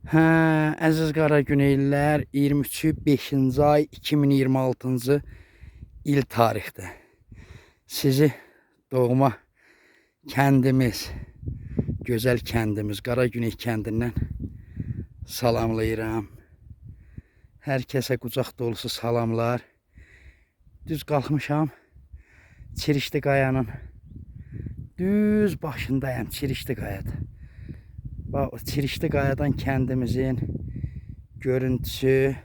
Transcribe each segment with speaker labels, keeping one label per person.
Speaker 1: Hə, əziz Qaragüneylər, 23-cü 5-ci ay 2026-cı il tarixdə sizi doğma kəndimiz, gözəl kəndimiz Qaragüney kəndindən salamlayıram. Hər kəsə qucaq dolusu salamlar. Düz qalxmışam Çirişli Qayanın düz başındayım, Çirişli Qayada. Bax, Çirişli Qayadan kəndimizin görüntüsü.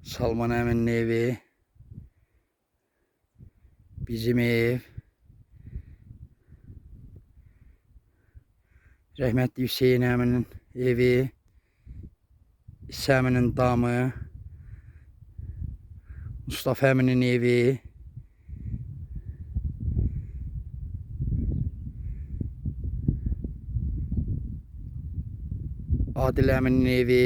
Speaker 1: Salman əminin evi. Bizim ev. Rəhmətli Hüseyin əminin evi. İsa əminin damı. Mustafa əminin evi. Adil əminin evi.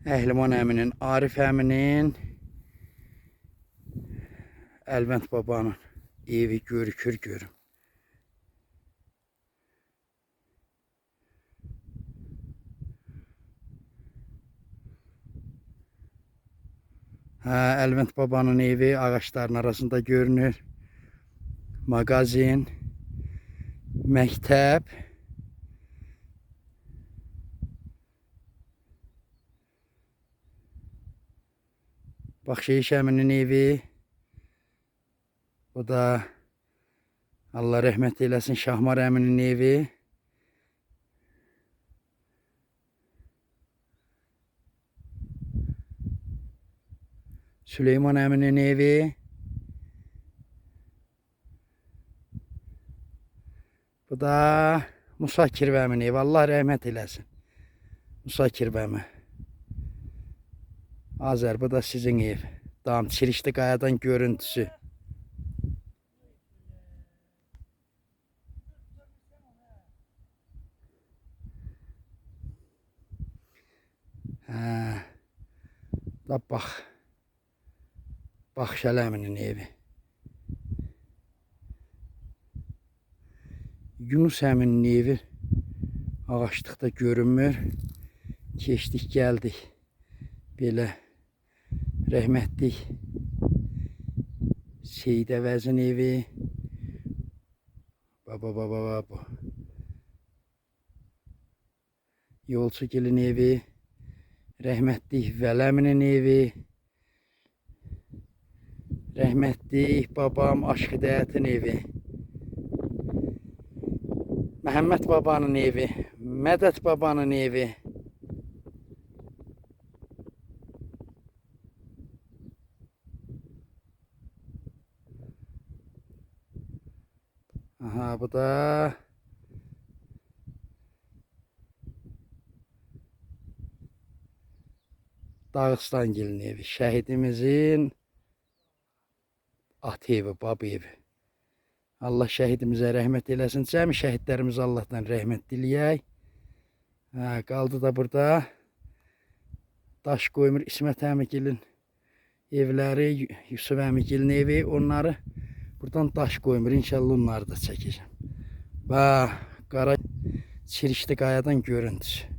Speaker 1: Əhliman əminin, Arif əminin, Əlvənd babanın evi görükür görün. Əlvənd babanın evi ağaçların arasında görünür. Mağazin, məktəb. Baxşeyiş əminin evi. Bu da Allah rəhmət eyləsin Şahmar əminin evi. Süleyman əminin evi. Bu da Musa Kirvəmin evi. Allah rəhmət eyləsin. Musa Kirvəmi. Azər, bu da sizin ev. Dam Çirişli Qayadan görüntüsü. Da bax. Baxşəli əminin evi. Yunus əminin evi ağaçlıqda görünmür. Keçdik, gəldik. Belə rəhmətli Seyid Əvəzin evi. Baba. Yolçugilin evi. Rəhmətli Vələminin evi. Rəhmətli babam Aşqidəyətin evi. Məhəmməd babanın evi. Mədət babanın evi. Aha, bu da Dağıstangilin evi. Şəhidimizin ata evi, baba evi. Allah şəhidimizə rəhmət eləsin. Cəmi şəhidlərimiz Allahdan rəhmət diləyək. Qaldı da burada Daş Qoymur İsmət əmigilin evləri, Yusuf əmigilin evi. Onları buradan daş qoymur. İnşallah onları da çəkəcəm. Bax, Qara Çirişli Qayadan görüntüsü.